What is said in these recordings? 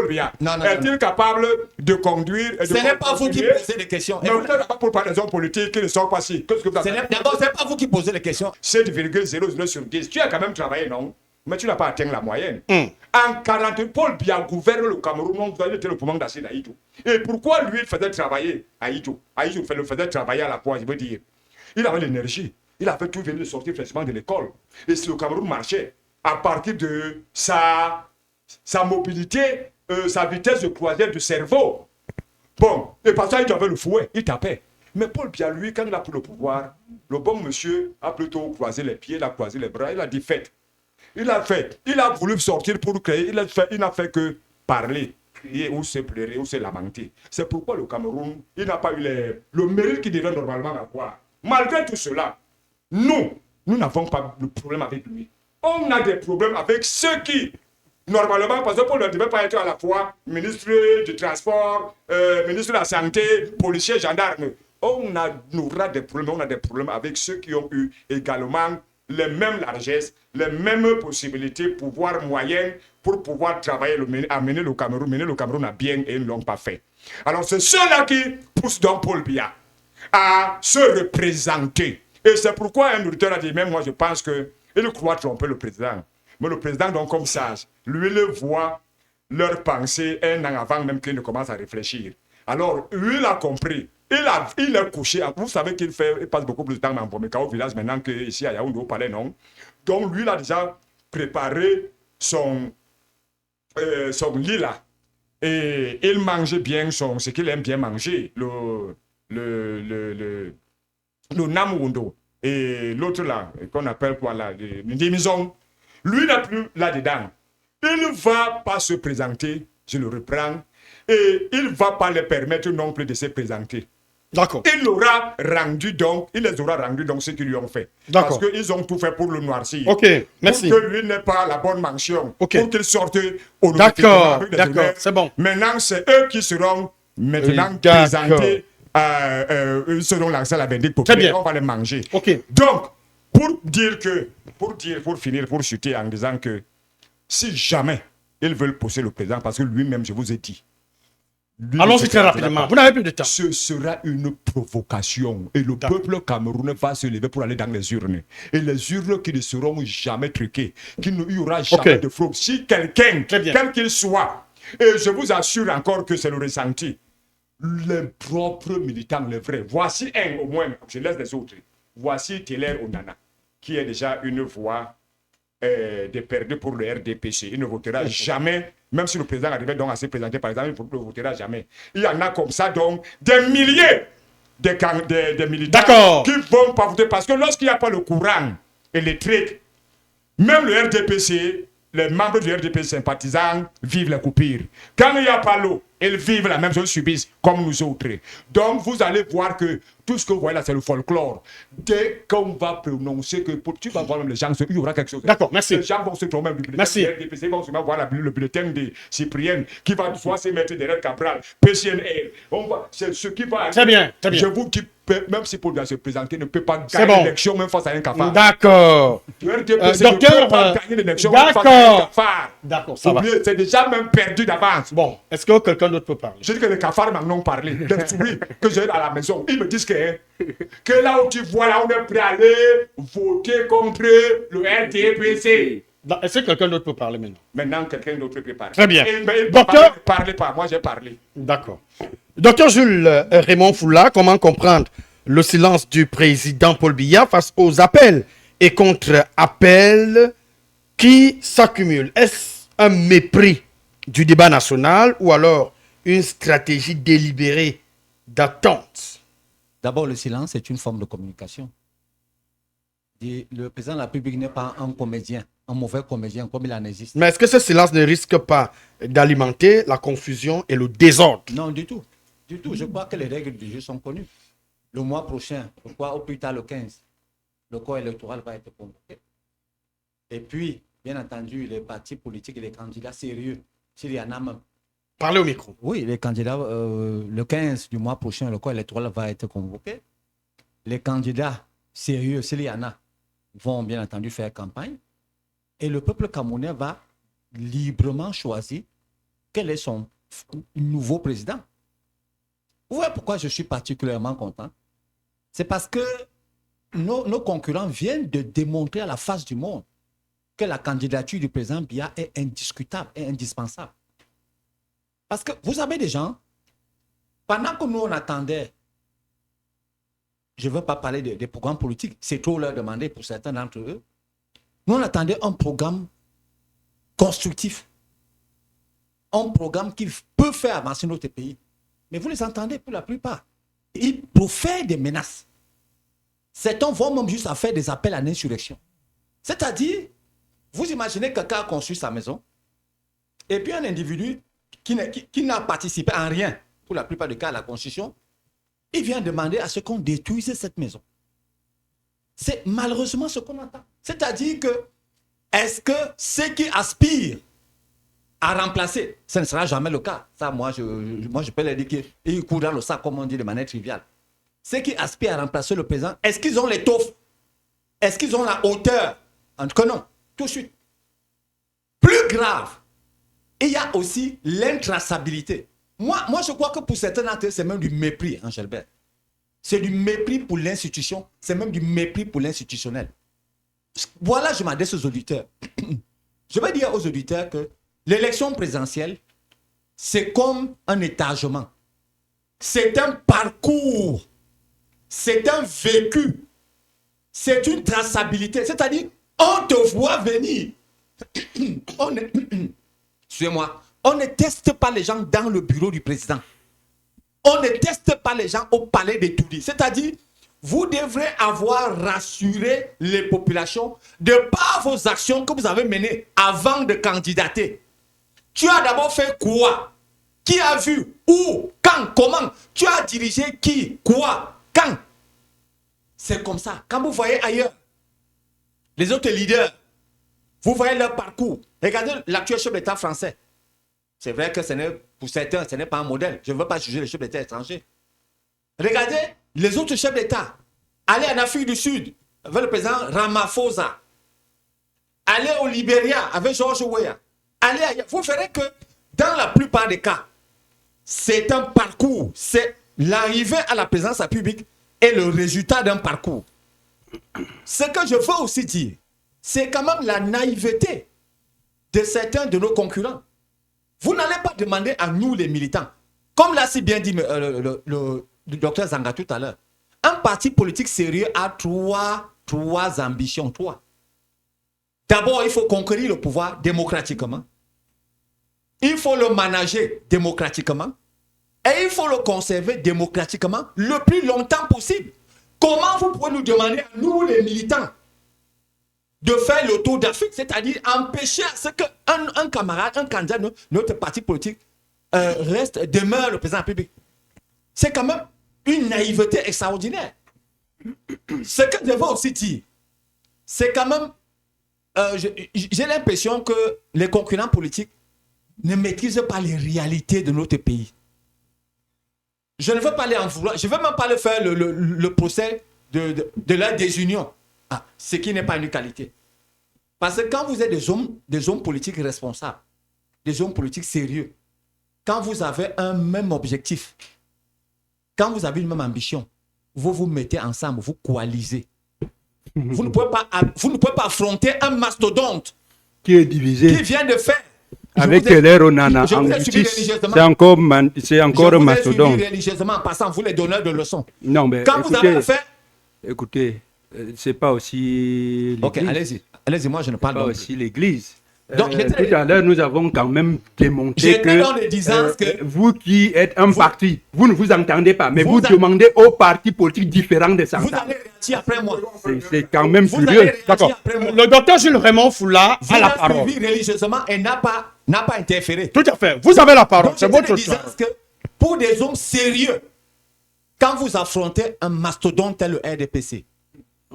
Paul Biya, est-il capable de conduire... Ce n'est pas vous qui posez les questions. Mais vous n'êtes pas pour parler des hommes politiques qui ne sont pas si. D'abord, ce n'est pas vous qui posez les questions. 7,00 sur 10. Tu as quand même travaillé, non? Mais tu n'as pas atteint la moyenne. En 40, Paul Biya gouverne le Cameroun, vous avez été le poumon d'Assine à Ito. Et pourquoi lui, il faisait travailler à Ito? À Ito, il le faisait travailler à la fois, je veux dire. Il avait l'énergie. Il avait tout venu de sortir fraîchement de l'école. Et si le Cameroun marchait, à partir de sa mobilité, sa vitesse de croisière du cerveau. Bon, et par ça, il avait le fouet, il tapait. Mais Paul Biya, lui, quand il a pris le pouvoir, le bon monsieur a plutôt croisé les pieds, il a croisé les bras, il a dit faites. Il a voulu sortir pour créer, il n'a fait que parler, crier ou se pleurer ou se lamenter. C'est pourquoi le Cameroun, il n'a pas eu le mérite qu'il devait normalement avoir. Malgré tout cela, nous n'avons pas de problème avec lui. On a des problèmes avec ceux qui, normalement, parce que Paul ne devait pas être à la fois ministre du Transport, ministre de la Santé, policier, gendarme. On aura des problèmes avec ceux qui ont eu également les mêmes largesses, les mêmes possibilités, pouvoirs moyens pour pouvoir travailler, mener le Cameroun à bien et ils ne l'ont pas fait. Alors c'est ceux-là qui poussent donc Paul Biya à se représenter. Et c'est pourquoi un auditeur a dit, même moi je pense qu'il croit tromper le président. Mais le président, donc comme sage, lui, il voit leur pensée un an avant même qu'il ne commence à réfléchir. Alors, lui, il a compris. Il est couché. Vous savez qu'il passe beaucoup plus de temps dans Mbomeka au village maintenant qu'ici à Yaoundé au palais, non? Donc, lui, il a déjà préparé son lit là. Et il mange bien ce qu'il aime bien manger. Le Namundo. Et l'autre là, qu'on appelle quoi là, le Ndimizong. Lui n'a plus là-dedans. Il ne va pas se présenter, je le reprends, et il ne va pas les permettre non plus de se présenter. D'accord. Il les aura rendus donc ce qu'ils lui ont fait. D'accord. Parce qu'ils ont tout fait pour le noircir. Ok, merci. Pour que lui n'ait pas la bonne mention. Ok. Pour qu'il sorte au D'accord, c'est bon. Maintenant, c'est eux qui seront maintenant présentés selon l'accès à la vindicte populaire. On va les manger. Ok. Donc, pour finir, pour chuter en disant que si jamais ils veulent pousser le président, parce que lui-même, je vous ai dit. Allons-y très rapidement. Vous n'avez plus de temps. Ce sera une provocation. Et le peuple camerounais va se lever pour aller dans les urnes. Et les urnes qui ne seront jamais truquées. Qu'il n'y aura jamais de fraude. Si quelqu'un, quel qu'il soit, et je vous assure encore que c'est le ressenti, les propres militants, les vrais. Voici un au moins, je laisse les autres. Voici Teller Onana, qui est déjà une voix de perdu pour le RDPC. Il ne votera jamais, même si le président arrivait donc à se présenter, par exemple, il ne votera jamais. Il y en a comme ça, donc, des milliers de militants qui vont pas voter parce que lorsqu'il n'y a pas le courant électrique, même le RDPC, les membres du RDPC sympathisants vivent les coupures. Quand il n'y a pas l'eau, ils vivent la même chose, subissent comme nous autres. Donc, vous allez voir que tout ce que vous voyez là, c'est le folklore. Dès qu'on va prononcer que tu vas voir même les gens, il y aura quelque chose. D'accord, merci. Les gens vont se trouver même le bulletin du RDPC, vont se voir le bulletin de Cyprien qui va soit se mettre derrière Cabral, PCNR. C'est ce qui va... Très bien, très bien. Je vous dis, même si Paul doit se présenter, ne peut pas gagner l'élection même face à un cafard. D'accord. Le RDPC ne peut pas gagner l'élection même face à un cafard. D'accord, ça va. C'est déjà même perdu d'avance. Bon, est-ce que quelqu'un d'autre peut parler? Je dis que les cafards m'en ont parlé. Les souris que j'ai à la maison, ils me disent que là où tu vois, là on est prêt à aller voter contre le RDPC. Est-ce que quelqu'un d'autre peut parler maintenant? Maintenant, quelqu'un d'autre peut parler. Très bien. Docteur, ne parlez pas, moi j'ai parlé. D'accord. Docteur Jules Raymond Foula, comment comprendre le silence du président Paul Biya face aux appels et contre-appels qui s'accumulent? Est-ce un mépris du débat national ou alors une stratégie délibérée d'attente? D'abord, le silence est une forme de communication. Le président de la République n'est pas un comédien, un mauvais comédien comme il en existe. Mais est-ce que ce silence ne risque pas d'alimenter la confusion et le désordre? Non, du tout. Du tout. Je crois que les règles du jeu sont connues. Le mois prochain, pourquoi au plus tard le 15, le corps électoral va être convoqué. Et puis, bien entendu, les partis politiques et les candidats sérieux, s'il y en a même. Parlez au micro. Oui, les candidats, le 15 du mois prochain, le corps électoral va être convoqué. Les candidats sérieux, s'il y en a, vont bien entendu faire campagne. Et le peuple camerounais va librement choisir quel est son nouveau président. Vous voyez pourquoi je suis particulièrement content? C'est parce que nos concurrents viennent de démontrer à la face du monde que la candidature du président Biya est indiscutable et indispensable. Parce que vous avez des gens, pendant que nous on attendait, je ne veux pas parler des programmes politiques, c'est trop leur demander pour certains d'entre eux, nous on attendait un programme constructif, un programme qui peut faire avancer notre pays. Mais vous les entendez pour la plupart. Ils profèrent des menaces. Certains vont même juste à faire des appels à l'insurrection. C'est-à-dire, vous imaginez quelqu'un a construit sa maison, et puis un individu qui n'a participé en rien, pour la plupart des cas, à la construction, il vient demander à ce qu'on détruise cette maison. C'est malheureusement ce qu'on entend. C'est-à-dire que, est-ce que ceux qui aspirent à remplacer, ce ne sera jamais le cas. Ça, moi, je peux leur dire qu'ils courent dans le sac, comme on dit de manière triviale. Ceux qui aspirent à remplacer le président, est-ce qu'ils ont l'étoffe? Est-ce qu'ils ont la hauteur? En tout cas, non. Tout de suite. Plus grave, il y a aussi l'intraçabilité. Moi, je crois que pour certains d'entre eux, c'est même du mépris, hein, Gilbert. C'est du mépris pour l'institution, c'est même du mépris pour l'institutionnel. Voilà, je m'adresse aux auditeurs. Je vais dire aux auditeurs que l'élection présidentielle, c'est comme un étagement. C'est un parcours. C'est un vécu. C'est une traçabilité. C'est-à-dire, on te voit venir. Suivez-moi. On ne teste pas les gens dans le bureau du président. On ne teste pas les gens au palais des Toudis. C'est-à-dire, vous devrez avoir rassuré les populations de par vos actions que vous avez menées avant de candidater. Tu as d'abord fait quoi? Qui a vu? Où? Quand? Comment? Tu as dirigé qui? Quoi? Quand? C'est comme ça. Quand vous voyez ailleurs, les autres leaders, vous voyez leur parcours. Regardez l'actuel chef d'État français. C'est vrai que pour certains, ce n'est pas un modèle. Je ne veux pas juger les chefs d'État étrangers. Regardez les autres chefs d'État. Allez en Afrique du Sud avec le président Ramaphosa. Allez au Libéria avec George Weah. Allez ailleurs. Vous verrez que dans la plupart des cas, c'est un parcours. C'est l'arrivée à la présidence publique et le résultat d'un parcours. Ce que je veux aussi dire, c'est quand même la naïveté de certains de nos concurrents. Vous n'allez pas demander à nous, les militants, comme l'a si bien dit le docteur Zanga tout à l'heure, un parti politique sérieux a trois ambitions. D'abord, il faut conquérir le pouvoir démocratiquement. Il faut le manager démocratiquement. Et il faut le conserver démocratiquement le plus longtemps possible. Comment vous pouvez nous demander, à nous, les militants, de faire le tour d'Afrique, c'est-à-dire empêcher à ce qu'un camarade, un candidat de notre parti politique demeure le président de la République? C'est quand même une naïveté extraordinaire. Ce que je veux aussi dire, c'est quand même, j'ai l'impression que les concurrents politiques ne maîtrisent pas les réalités de notre pays. Je ne veux pas aller en vouloir, je ne veux même pas le faire le procès de la désunion. Ce qui n'est pas une qualité. Parce que quand vous êtes des hommes politiques responsables, des hommes politiques sérieux, quand vous avez un même objectif, quand vous avez une même ambition, vous vous mettez ensemble, vous coalisez. Vous ne pouvez pas affronter un mastodonte qui est divisé, qui vient de faire. Avec l'air au nana en justice, c'est encore un mastodonte. Je vous ai religieusement en passant, vous les donneurs de leçons. Non, mais quand écoutez, vous avez affaire... Écoutez, c'est pas aussi... Ok, allez-y, moi je ne parle pas pas aussi l'Église. Donc, tout à l'heure, nous avons quand même démontré que, vous qui êtes un parti, vous ne vous entendez pas, mais vous demandez aux partis politiques différents de s'entendre. Vous allez réagir après moi. C'est quand même curieux. D'accord. Le docteur Jules Raymond Foula a la parole. Vous avez religieusement et n'a pas interféré. Tout à fait. Vous avez la parole. C'est votre choix. Que pour des hommes sérieux, quand vous affrontez un mastodonte tel le RDPC,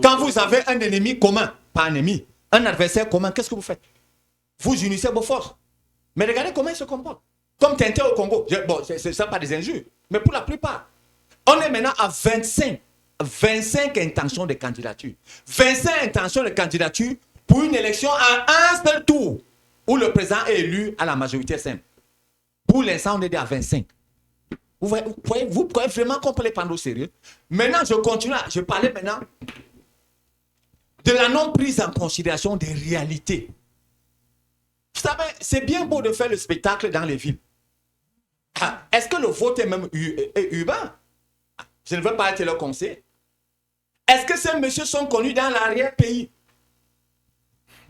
quand vous avez un ennemi commun, pas un ennemi, un adversaire commun, qu'est-ce que vous faites? Vous unissez vos forces. Mais regardez comment ils se comportent. Comme Tintin au Congo. Bon, ce ne sont pas des injures. Mais pour la plupart, on est maintenant à 25 intentions de candidature. 25 intentions de candidature pour une élection à un seul tour où le président est élu à la majorité simple. Pour l'instant, on est à 25. Vous pouvez vraiment qu'on peut les prendre au sérieux. Maintenant, je parlais maintenant de la non prise en considération des réalités. Vous savez, c'est bien beau de faire le spectacle dans les villes. Est-ce que le vote est même urbain? Je ne veux pas être le conseil. Est-ce que ces messieurs sont connus dans l'arrière-pays?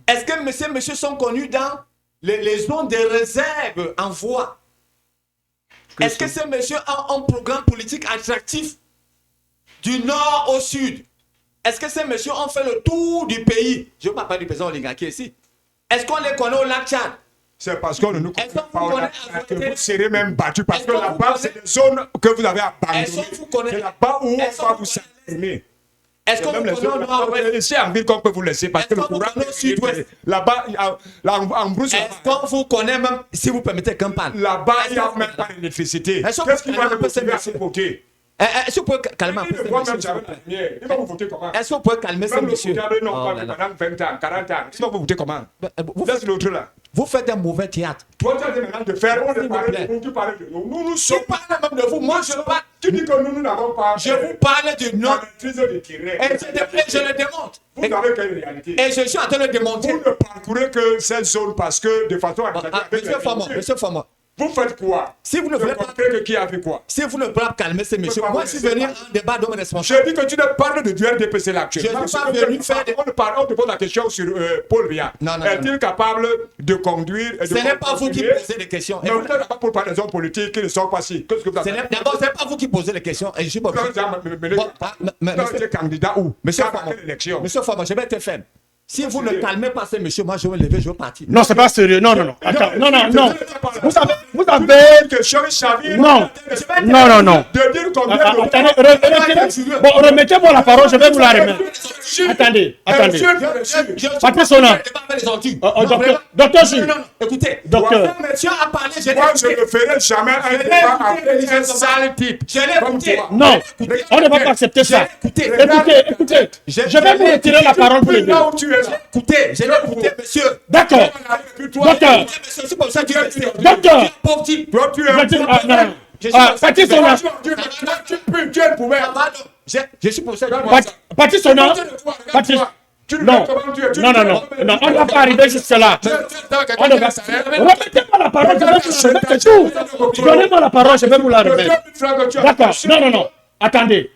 Est-ce que ces messieurs sont connus dans les zones de réserve en voie? Est-ce que ces messieurs ont un programme politique attractif du nord au sud? Est-ce que ces messieurs ont fait le tour du pays? Je ne parle pas du président oligarque ici. Est-ce qu'on les connaît au lac Tchad? C'est parce qu'on ne nous connaît pas au lac Tchad que vous serez même battu. Parce que là-bas, c'est des zones que vous avez abandonnées. C'est là-bas où on va vous s'exprimer. Est-ce que vous connaissez au nord-ouest? C'est en ville qu'on peut vous laisser parce que le courant est sud-ouest. Là-bas, en Brousse. Est-ce qu'on vous connaît même, si vous permettez qu'on parle? Là-bas, il n'y a même pas d'électricité. Qu'est-ce qui va nous pousser à voter? Est-ce que vous pouvez calmer un peu ces messieurs? Il va vous voter comment? Est-ce que vous pouvez calmer ces messieurs? Non, pas pendant 20 ans, 40 ans. Il va vous voter comment? Laisse l'autre là. Vous faites un mauvais théâtre. Toi, tu as dit maintenant de faire, on parle de nous, tu parles de nous. Nous sommes pas même de vous. Moi, je parle. Tu dis que nous n'avons pas. Je vous parle du nom. Et je le démontre. Vous avez quelle réalité? Et je suis en train de démontrer. Vous ne parcourez que cette zone parce que de façon Monsieur Fama. Vous faites quoi? Si vous ne voulez pas qui a fait quoi? Si vous ne voulez pas calmer ces messieurs, moi je suis venu en débat d'homme responsable. Je dis que tu ne parles de UNDP, c'est l'actuellement. Je ne suis pas venu faire des... On te pose la question sur Paul Biya. Est-il capable de conduire et de... Ce n'est pas vous qui posez les questions. Mais vous n'êtes pas pour parler des hommes politiques qui ne sont pas si. Qu'est-ce que vous avez? D'abord, ce n'est pas vous qui posez les questions. Et je suis pas... Vous êtes candidat où? Monsieur Fama, je vais être ferme. Si vous ne calmez pas ces messieurs, moi je vais me lever, je vais partir. Non, c'est pas sérieux. Non. Attends, non. Vous avez. Non. De dire combien attendez, remettez-moi la parole, je vais vous la remettre. Attendez. Patrice Sona. Docteur Jules. Non, écoutez. Docteur. Monsieur a parlé, moi, je ne ferai jamais un débat avec un sale type. Je l'ai écouté. Non, on ne va pas accepter ça. Écoutez. Je vais vous retirer la parole pour les deux. Écoutez, je l'ai écouté, monsieur. D'accord. Docteur. C'est pour ça que tu es Docteur. Toi, tu es Patrice Sona. Je suis pour ça. Patrice Sona. Patrice. Non, on ne va pas arriver jusque là. Remettez-moi la parole, je vais vous la remettre, c'est tout. Donnez-moi la parole, je vais vous la remettre. D'accord, non. Attendez.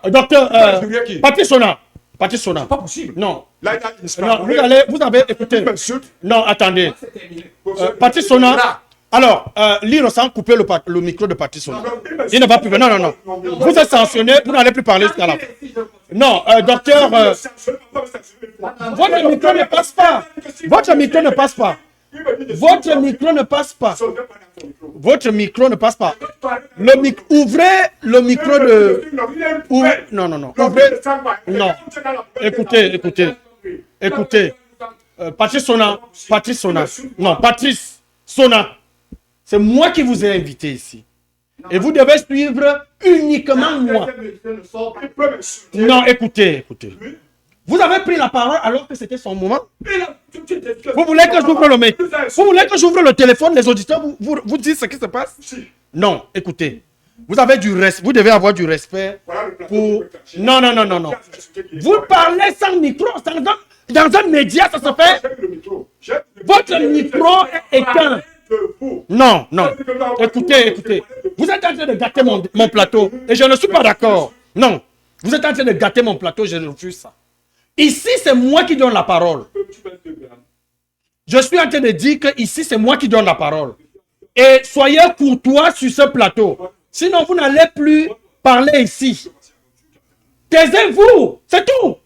Docteur, Patrice Sona. Pas possible. Non, vous avez écouté. Non, attendez. Patrice Sona. Alors, Lino sans couper le micro de Patrice Sona. Il ne va plus. Non. Vous êtes sanctionné, vous n'allez plus parler jusqu'à la fin. Non, docteur. Votre micro ne passe pas. Votre micro ne passe pas. Ouvrez le micro de. Non. Ouvrez. Non. Écoutez. Patrice Sona. Non, Patrice Sona. C'est moi qui vous ai invité ici. Et vous devez suivre uniquement moi. Non, écoutez. Vous avez pris la parole alors que c'était son moment. Vous voulez que j'ouvre le micro? Vous voulez que j'ouvre le téléphone? Les auditeurs vous disent ce qui se passe? Non, écoutez. Vous avez du respect. Vous devez avoir du respect pour... Non. Vous parlez sans micro. Dans un média, ça se fait. Votre micro est éteint. Non. Écoutez. Vous êtes en train de gâter mon plateau. Et je ne suis pas d'accord. Non. Vous êtes en train de gâter mon plateau. Je refuse ça. Ici, c'est moi qui donne la parole. Je suis en train de dire que ici, c'est moi qui donne la parole. Et soyez courtois sur ce plateau. Sinon, vous n'allez plus parler ici. Taisez-vous. C'est tout.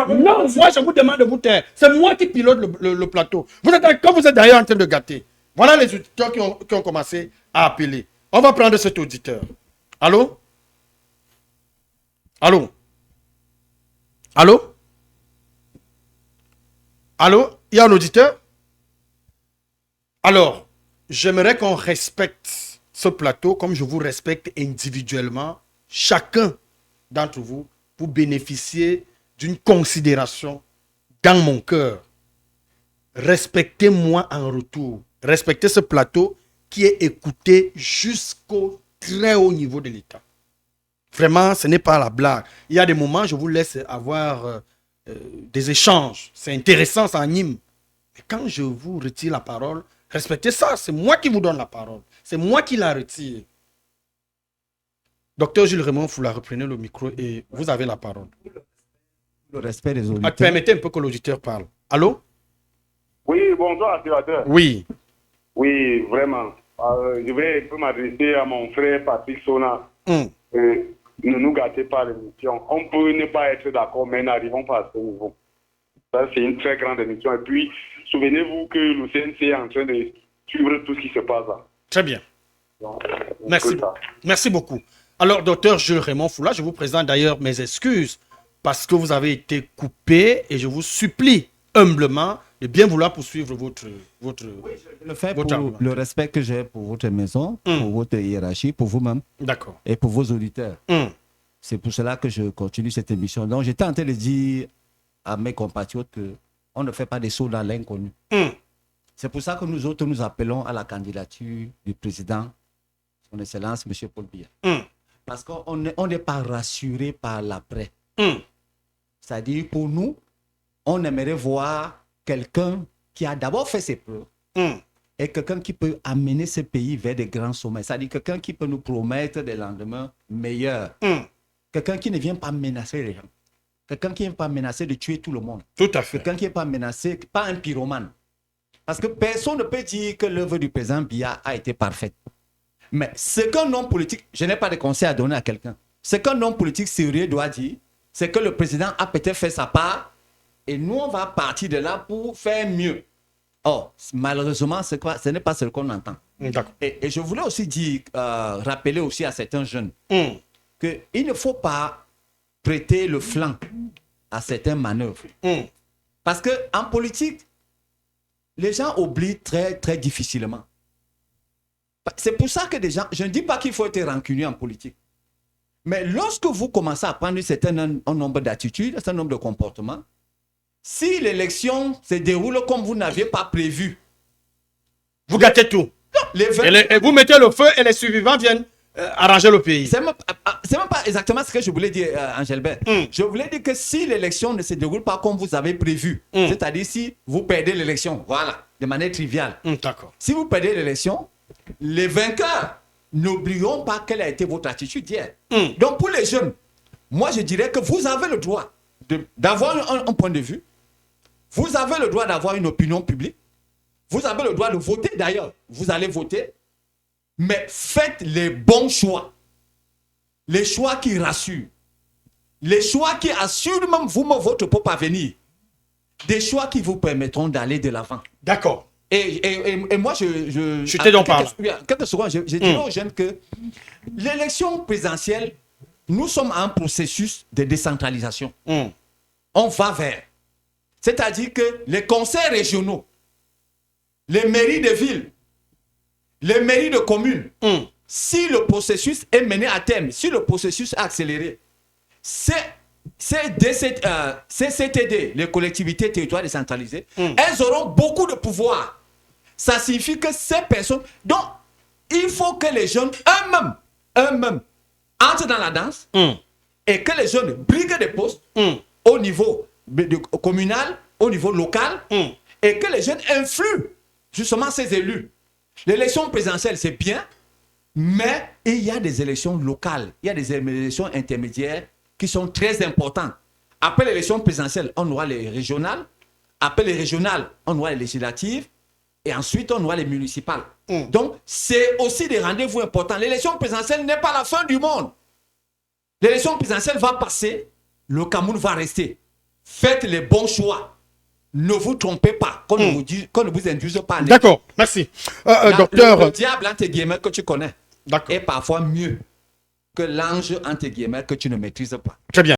Non, moi, je vous demande de vous taire. C'est moi qui pilote le plateau. Quand vous êtes d'ailleurs en train de gâter. Voilà les auditeurs qui ont commencé à appeler. On va prendre cet auditeur. Allô? Il y a un auditeur? Alors, j'aimerais qu'on respecte ce plateau comme je vous respecte individuellement. Chacun d'entre vous, vous bénéficiez d'une considération dans mon cœur. Respectez-moi en retour. Respectez ce plateau qui est écouté jusqu'au très haut niveau de l'État. Vraiment, ce n'est pas la blague. Il y a des moments, je vous laisse avoir des échanges. C'est intéressant, ça anime. Mais quand je vous retire la parole, respectez ça. C'est moi qui vous donne la parole. C'est moi qui la retire. Docteur Jules Raymond, vous la reprenez le micro et vous avez la parole. Le respect des auditeurs. Permettez un peu que l'auditeur parle. Allô? Oui, bonsoir, sénateur. Oui. Oui, vraiment. Je vais un peu m'adresser à mon frère Patrick Sona. Ne nous gâtez pas l'émission. On peut ne pas être d'accord, mais n'arrivons pas à ce niveau. Ça, c'est une très grande émission. Et puis, souvenez-vous que le CNC est en train de suivre tout ce qui se passe là. Très bien. Donc, Merci. Merci beaucoup. Alors, docteur Jules Raymond Foula, je vous présente d'ailleurs mes excuses parce que vous avez été coupé et je vous supplie humblement de bien vouloir poursuivre votre le fait pour le respect que j'ai pour votre maison, pour votre hiérarchie, pour vous-même. D'accord. Et pour vos auditeurs. C'est pour cela que je continue cette émission. Donc, j'étais en train de dire à mes compatriotes qu'on ne fait pas des sauts dans l'inconnu. C'est pour ça que nous autres, nous appelons à la candidature du président, son Excellence, M. Paul Biya. Parce qu'on n'est pas rassuré par l'après. C'est-à-dire, pour nous, on aimerait voir quelqu'un qui a d'abord fait ses preuves et quelqu'un qui peut amener ce pays vers des grands sommets. C'est-à-dire quelqu'un qui peut nous promettre des lendemains meilleurs. Quelqu'un qui ne vient pas menacer les gens. Quelqu'un qui ne vient pas menacer de tuer tout le monde. Tout à fait. Quelqu'un qui n'est pas menacé, pas un pyromane. Parce que personne ne peut dire que l'œuvre du président Biya a été parfaite. Mais ce qu'un homme politique, je n'ai pas de conseil à donner à quelqu'un, ce qu'un homme politique sérieux doit dire, c'est que le président a peut-être fait sa part et nous, on va partir de là pour faire mieux. Or, malheureusement, ce n'est pas ce qu'on entend. Et je voulais aussi dire, rappeler aussi à certains jeunes qu'il ne faut pas prêter le flanc à certaines manœuvres. Parce qu'en politique, les gens oublient très, très difficilement. C'est pour ça que des gens, je ne dis pas qu'il faut être rancunier en politique. Mais lorsque vous commencez à prendre un certain nombre d'attitudes, un certain nombre de comportements, si l'élection se déroule comme vous n'aviez pas prévu, vous gâtez tout. Et vous mettez le feu et les survivants viennent arranger le pays. C'est même pas exactement ce que je voulais dire, Angélbert. Je voulais dire que si l'élection ne se déroule pas comme vous avez prévu, c'est-à-dire si vous perdez l'élection, voilà, de manière triviale. D'accord. Si vous perdez l'élection, les vainqueurs n'oublieront pas quelle a été votre attitude hier. Donc pour les jeunes, moi je dirais que vous avez le droit d'avoir un point de vue. Vous avez le droit d'avoir une opinion publique. Vous avez le droit de voter d'ailleurs. Vous allez voter. Mais faites les bons choix. Les choix qui rassurent. Les choix qui assurent même vous-même votre propre avenir. Des choix qui vous permettront d'aller de l'avant. D'accord. Et moi, je t'ai donc parlé. Quelques secondes, je dirais aux jeunes que l'élection présidentielle, nous sommes en processus de décentralisation. On va vers. C'est-à-dire que les conseils régionaux, les mairies de villes, les mairies de communes, si le processus est mené à terme, si le processus est accéléré, CTD, les collectivités territoriales décentralisées, elles auront beaucoup de pouvoir. Ça signifie que ces personnes... Donc, il faut que les jeunes eux-mêmes entrent dans la danse et que les jeunes briguent des postes au niveau communal, au niveau local et que les jeunes influent justement ces élus. L'élection présidentielle, c'est bien, mais il y a des élections locales, il y a des élections intermédiaires qui sont très importantes. Après l'élection présidentielle, on aura les régionales. Après les régionales, on aura les législatives. Et ensuite, on aura les municipales. Donc, c'est aussi des rendez-vous importants. L'élection présidentielle n'est pas la fin du monde. L'élection présidentielle va passer. Le Cameroun va rester. Faites les bons choix. Ne vous trompez pas. Qu'on ne vous induise pas. D'accord, merci. Docteur... Le diable, entre guillemets, que tu connais, est parfois mieux que l'ange, entre guillemets, que tu ne maîtrises pas. Très bien.